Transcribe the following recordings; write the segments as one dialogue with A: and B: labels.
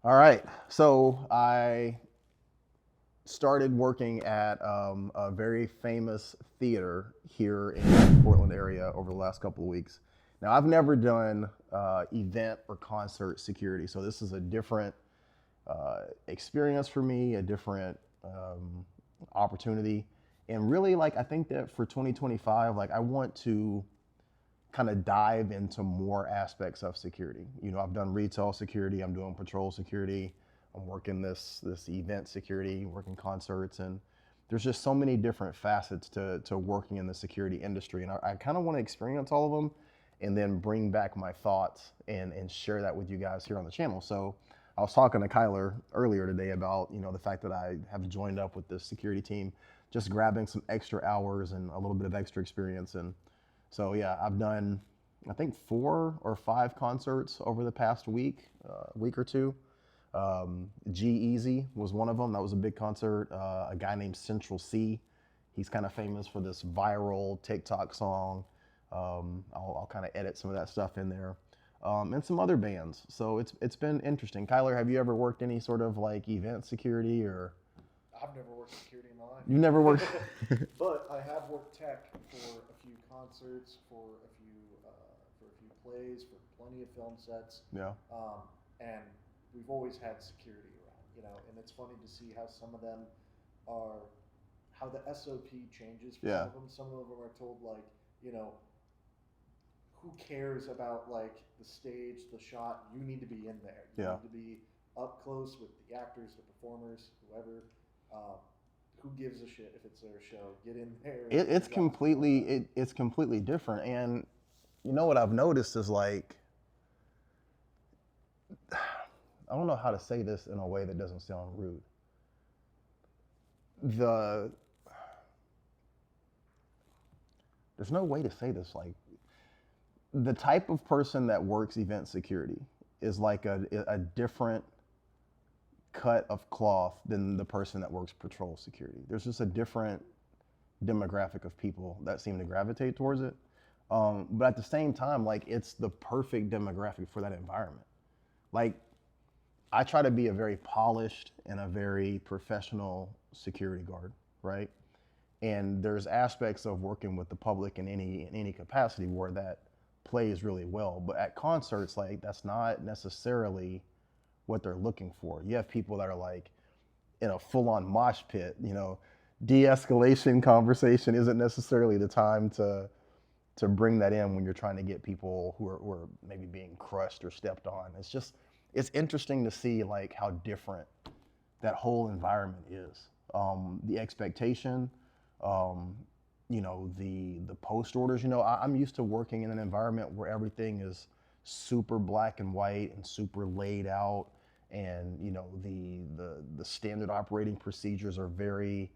A: All right. So I started working at a very famous theater here in the Portland area over the last couple of weeks. Now, I've never done event or concert security, so this is a different experience for me, a different opportunity. And really, like, I think that for 2025, like, I want to kind of dive into more aspects of security. You know, I've done retail security, I'm doing patrol security, I'm working this event security, working concerts, and there's just so many different facets to working in the security industry. And I kind of want to experience all of them and then bring back my thoughts and share that with you guys here on the channel. So I was talking to Kyler earlier today about, you know, the fact that I have joined up with this security team, just grabbing some extra hours and a little bit of extra experience. And so yeah, I've done I think 4 or 5 concerts over the past week or two. G-Eazy was one of them. That was a big concert. A guy named Central C. He's kind of famous for this viral TikTok song. I'll kind of edit some of that stuff in there, and some other bands. So it's been interesting. Kyler, have you ever worked any sort of like event security or
B: I've never worked security in my
A: you've never worked?
B: life, but I have worked tech for a few concerts, for a few plays, for plenty of film sets,
A: Yeah,
B: and we've always had security around, And it's funny to see how some of them are, how the SOP changes for some
A: yeah,
B: of them. Some of them are told like, you know, who cares about like the stage, the shot? You need to be in there. You
A: yeah.
B: need to be up close with the actors, the performers, whoever. Um, who gives a shit if it's their show? Get in there and
A: It,
B: get
A: it's
B: your job done.
A: completely it's completely different. And you know what I've noticed is like I don't know how to say this in a way that doesn't sound rude. The There's no way to say this, like the type of person that works event security is like a different cut of cloth than the person that works patrol security. There's just a different demographic of people that seem to gravitate towards it. But at the same time, like it's the perfect demographic for that environment. Like I try to be a very polished and a very professional security guard, right? And there's aspects of working with the public in any capacity where that plays really well. But at concerts, like that's not necessarily what they're looking for. You have people that are like in a full-on mosh pit. You know, de-escalation conversation isn't necessarily the time to bring that in when you're trying to get people who are maybe being crushed or stepped on. It's interesting to see like how different that whole environment is. The expectation, um, the post orders. You know, I'm used to working in an environment where everything is super black and white and super laid out, and you know the standard operating procedures are very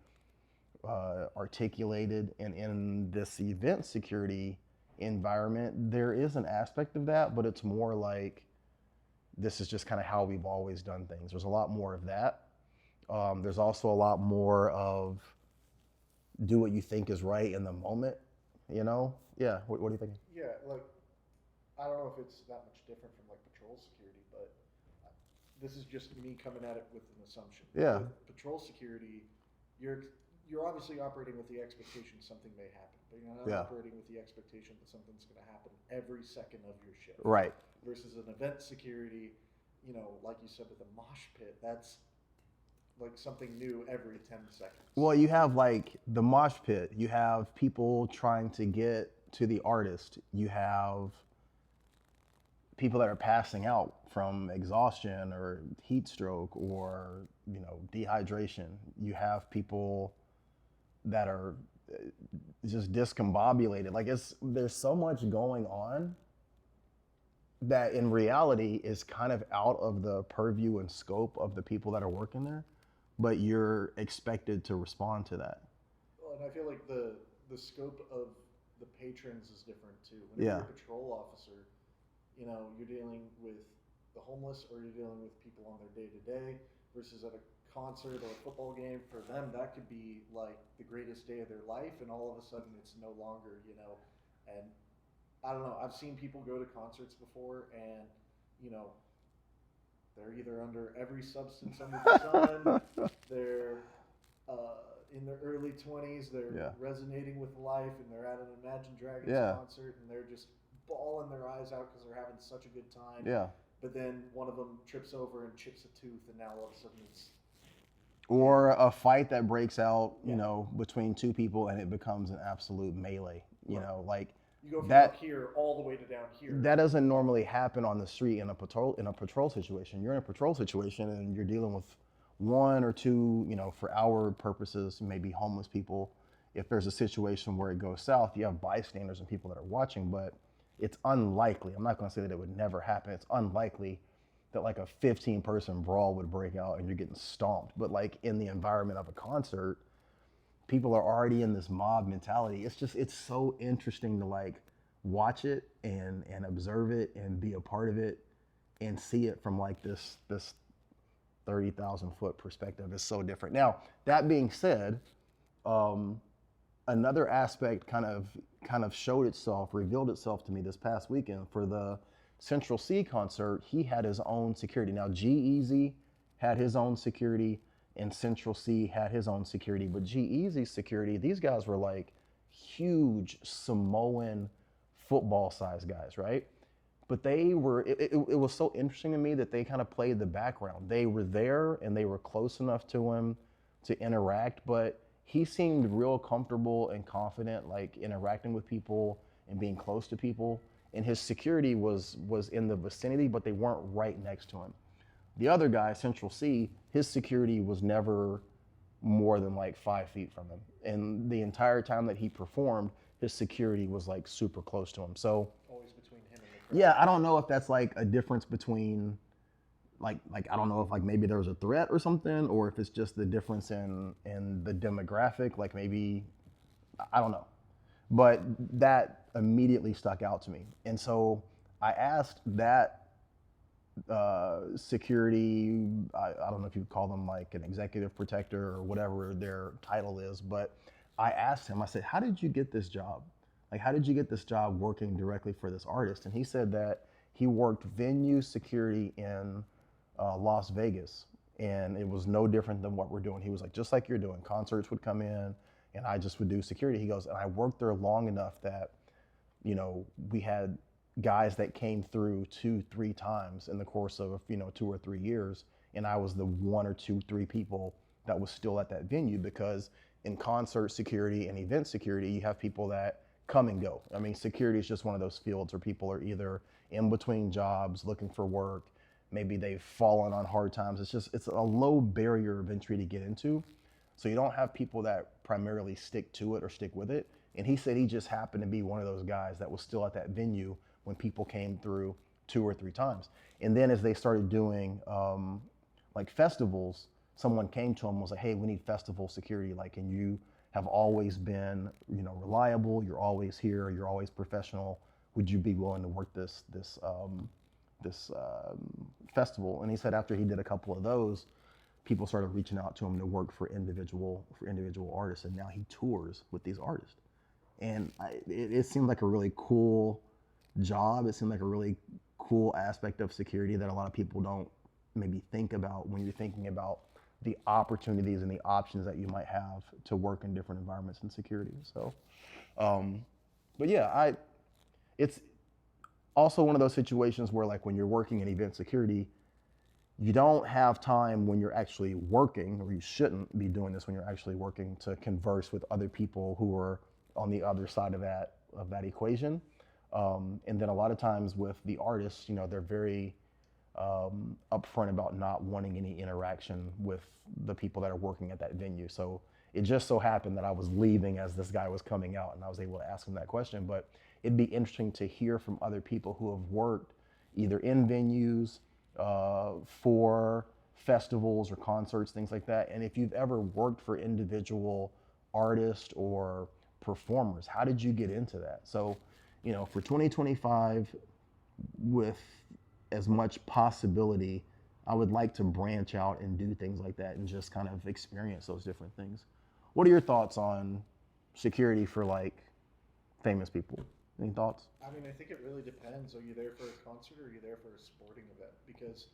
A: articulated. And in this event security environment, there is an aspect of that, but it's more like this is just kind of how we've always done things. There's a lot more of that. There's also a lot more of do what you think is right in the moment. You know? Yeah. What do you think?
B: Yeah, like I don't know if it's that much different from like patrol security, but this is just me coming at it with an assumption.
A: Yeah.
B: With patrol security, you're obviously operating with the expectation something may happen, but you're not
A: Yeah.
B: operating with the expectation that something's going to happen every second of your shift.
A: Right.
B: Versus an event security, like you said with a mosh pit, that's like something new every 10 seconds.
A: Well, you have like the mosh pit. You have people trying to get to the artist. You have people that are passing out from exhaustion or heat stroke or dehydration. You have people that are just discombobulated. Like there's so much going on that in reality is kind of out of the purview and scope of the people that are working there, but you're expected to respond to that.
B: Well, and I feel like the scope of the patrons is different too. Whenever
A: Yeah.
B: you're a patrol officer, you're dealing with the homeless or you're dealing with people on their day to day versus at a concert or a football game. For them, that could be like the greatest day of their life, and all of a sudden it's no longer. And I don't know. I've seen people go to concerts before, and you know, They're either under every substance under the sun. They're in their early 20s. They're
A: Yeah.
B: resonating with life, and they're at an Imagine Dragons
A: Yeah.
B: concert, and they're just bawling their eyes out because they're having such a good time.
A: Yeah.
B: But then one of them trips over and chips a tooth, and now all of a sudden it's
A: Or a fight that breaks out, you
B: Yeah.
A: know, between two people and it becomes an absolute melee. You
B: Right.
A: know, like
B: you go from
A: that.
B: up here all the way to down here.
A: That doesn't normally happen on the street in a patrol situation. You're in a patrol situation and you're dealing with one or two, you know, for our purposes, maybe homeless people. If there's a situation where it goes south, you have bystanders and people that are watching, but it's unlikely. I'm not going to say that it would never happen. It's unlikely that like a 15-person brawl would break out and you're getting stomped. But like in the environment of a concert, people are already in this mob mentality. It's so interesting to like watch it and observe it and be a part of it and see it from like this 30,000 foot perspective. Is so different. Now that being said, another aspect kind of showed itself, revealed itself to me this past weekend for the Central C concert. He had his own security. Now G-Eazy had his own security and Central C had his own security, but G-Eazy's security, these guys were like huge Samoan football size guys, right? But they were, it was so interesting to me that they kind of played the background. They were there and they were close enough to him to interact, but he seemed real comfortable and confident, like interacting with people and being close to people. And his security was in the vicinity, but they weren't right next to him. The other guy, Central C, his security was never more than like 5 feet from him. And the entire time that he performed, his security was like super close to him. So
B: always between him and the crowd.
A: yeah, I don't know if that's like a difference between like I don't know if like maybe there was a threat or something, or if it's just the difference in the demographic. Like maybe I don't know, but that immediately stuck out to me. And so I asked that security, I don't know if you call them like an executive protector or whatever their title is, but I asked him, I said, how did you get this job? Like, how did you get this job working directly for this artist? And he said that he worked venue security in Las Vegas, and it was no different than what we're doing. He was like, just like you're doing, concerts would come in and I just would do security. He goes, and I worked there long enough that, you know, we had guys that came through 2-3 times in the course of, you know, 2 or 3 years, and I was the 1 or 2, 3 people that was still at that venue, because in concert security and event security, you have people that come and go. I mean, security is just one of those fields where people are either in between jobs, looking for work, maybe they've fallen on hard times. It's a low barrier of entry to get into. So you don't have people that primarily stick to it or stick with it. And he said he just happened to be one of those guys that was still at that venue when people came through 2 or 3 times. And then as they started doing like festivals, someone came to him and was like, hey, we need festival security. Like, and you have always been, you know, reliable. You're always here. You're always professional. Would you be willing to work this festival? And he said after he did a couple of those, people started reaching out to him to work for individual artists, and now he tours with these artists. And it seemed like a really cool job. It seemed like a really cool aspect of security that a lot of people don't maybe think about when you're thinking about the opportunities and the options that you might have to work in different environments in security. So, but yeah, it's also one of those situations where, like, when you're working in event security, you don't have time when you're actually working, or you shouldn't be doing this when you're actually working, to converse with other people who are on the other side of that equation. And then a lot of times with the artists, you know, they're very upfront about not wanting any interaction with the people that are working at that venue. So it just so happened that I was leaving as this guy was coming out, and I was able to ask him that question. But it'd be interesting to hear from other people who have worked either in venues, for festivals or concerts, things like that. And if you've ever worked for individual artists or performers, how did you get into that? So, you know, for 2025, with as much possibility, I would like to branch out and do things like that and just kind of experience those different things. What are your thoughts on security for like famous people? Any thoughts?
B: I mean, I think it really depends. Are you there for a concert or are you there for a sporting event? Because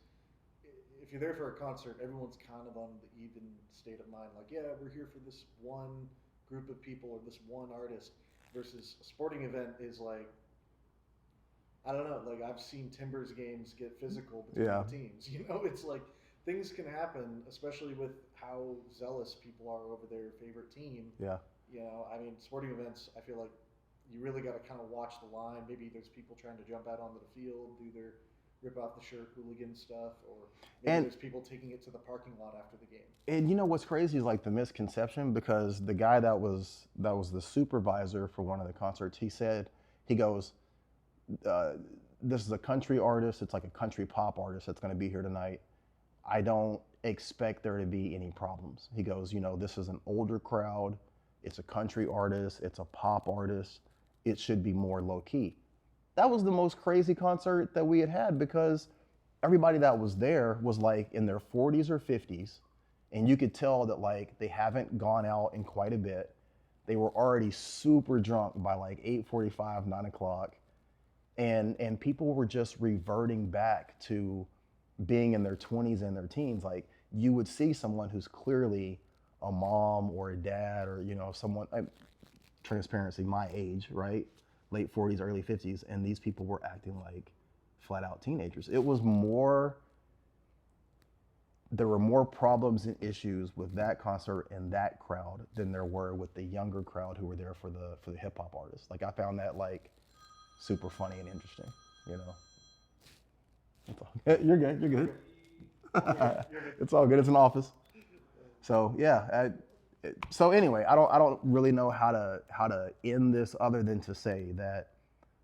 B: if you're there for a concert, everyone's kind of on the even state of mind. Like, yeah, we're here for this one group of people or this one artist. Versus a sporting event is like, I don't know. Like I've seen Timbers games get physical between
A: Yeah,
B: the teams. It's like things can happen, especially with how zealous people are over their favorite team.
A: yeah.
B: I mean, sporting events. I feel like you really got to kind of watch the line. Maybe there's people trying to jump out onto the field, do their rip off the shirt hooligan stuff, or maybe
A: And
B: there's people taking it to the parking lot after the game.
A: you know what's crazy is like the misconception, because the guy that was the supervisor for one of the concerts, he said, he goes, uh, this is a country artist. It's like a country pop artist that's going to be here tonight. I don't expect there to be any problems. He goes, this is an older crowd. It's a country artist. It's a pop artist. It should be more low key. That was the most crazy concert that we had because everybody that was there was like in their 40s or 50s. And you could tell that like they haven't gone out in quite a bit. They were already super drunk by like 8:45, 9 o'clock, and people were just reverting back to being in their 20s and their teens. Like you would see someone who's clearly a mom or a dad or someone, transparency, my age, right, late 40s, early 50s, and these people were acting like flat out teenagers. There were more problems and issues with that concert and that crowd than there were with the younger crowd who were there for the hip hop artists. Like I found that like super funny and interesting, you know. That's all. You're good. You're good. It's all good. It's an office. So yeah. So anyway, I don't really know how to end this other than to say that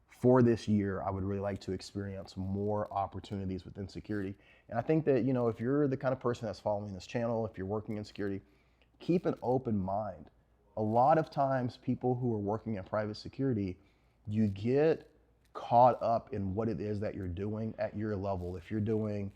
A: for this year, I would really like to experience more opportunities within security. And I think that if you're the kind of person that's following this channel, if you're working in security, keep an open mind. A lot of times, people who are working in private security, you get caught up in what it is that you're doing at your level. If you're doing,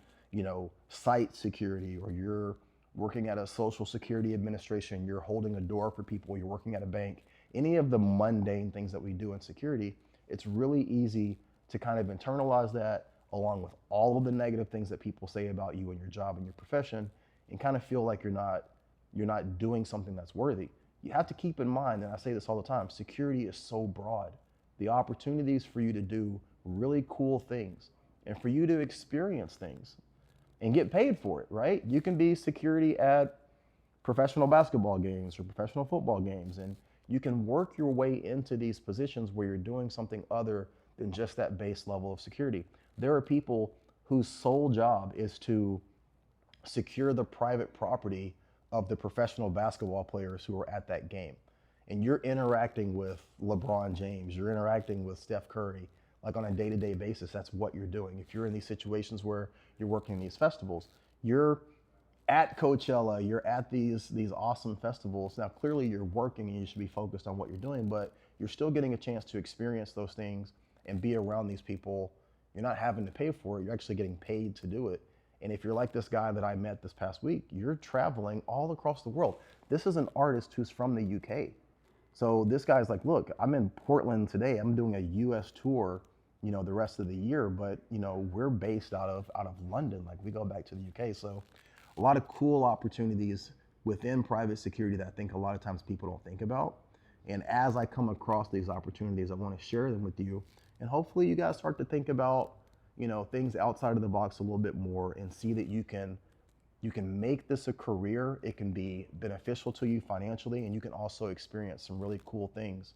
A: site security, or you're working at a social security administration, you're holding a door for people, you're working at a bank, any of the mundane things that we do in security, it's really easy to kind of internalize that along with all of the negative things that people say about you and your job and your profession, and kind of feel like you're not doing something that's worthy. You have to keep in mind, and I say this all the time, security is so broad. The opportunities for you to do really cool things and for you to experience things and get paid for it, right? You can be security at professional basketball games or professional football games, and you can work your way into these positions where you're doing something other than just that base level of security. There are people whose sole job is to secure the private property of the professional basketball players who are at that game. And you're interacting with LeBron James, you're interacting with Steph Curry, like on a day-to-day basis. That's what you're doing. If you're in these situations where you're working these festivals, you're at Coachella, you're at these awesome festivals. Now, clearly you're working and you should be focused on what you're doing, but you're still getting a chance to experience those things and be around these people. You're not having to pay for it. You're actually getting paid to do it. And if you're like this guy that I met this past week, you're traveling all across the world. This is an artist who's from the UK. So this guy's like, look, I'm in Portland today. I'm doing a US tour, the rest of the year, but we're based out of London. Like we go back to the UK. So a lot of cool opportunities within private security that I think a lot of times people don't think about. And as I come across these opportunities, I want to share them with you. And hopefully you guys start to think about, things outside of the box a little bit more and see that you can make this a career. It can be beneficial to you financially, and you can also experience some really cool things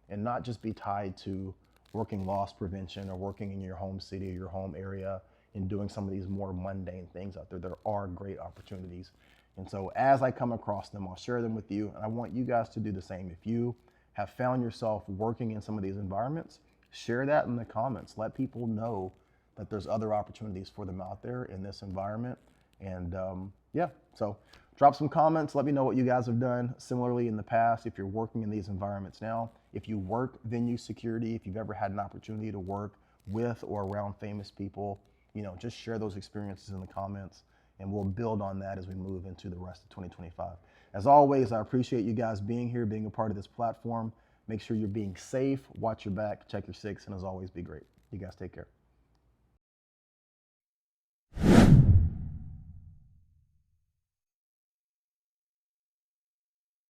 A: and not just be tied to working loss prevention or working in your home city or your home area and doing some of these more mundane things out there. There are great opportunities. And so as I come across them, I'll share them with you. And I want you guys to do the same. If you have found yourself working in some of these environments, share that in the comments. Let people know that there's other opportunities for them out there in this environment. And yeah, so drop some comments. Let me know what you guys have done similarly in the past. If you're working in these environments now, if you work venue security, if you've ever had an opportunity to work with or around famous people, just share those experiences in the comments, and we'll build on that as we move into the rest of 2025. As always, I appreciate you guys being here, being a part of this platform. Make sure you're being safe, watch your back, check your six, and as always, be great. You guys take care.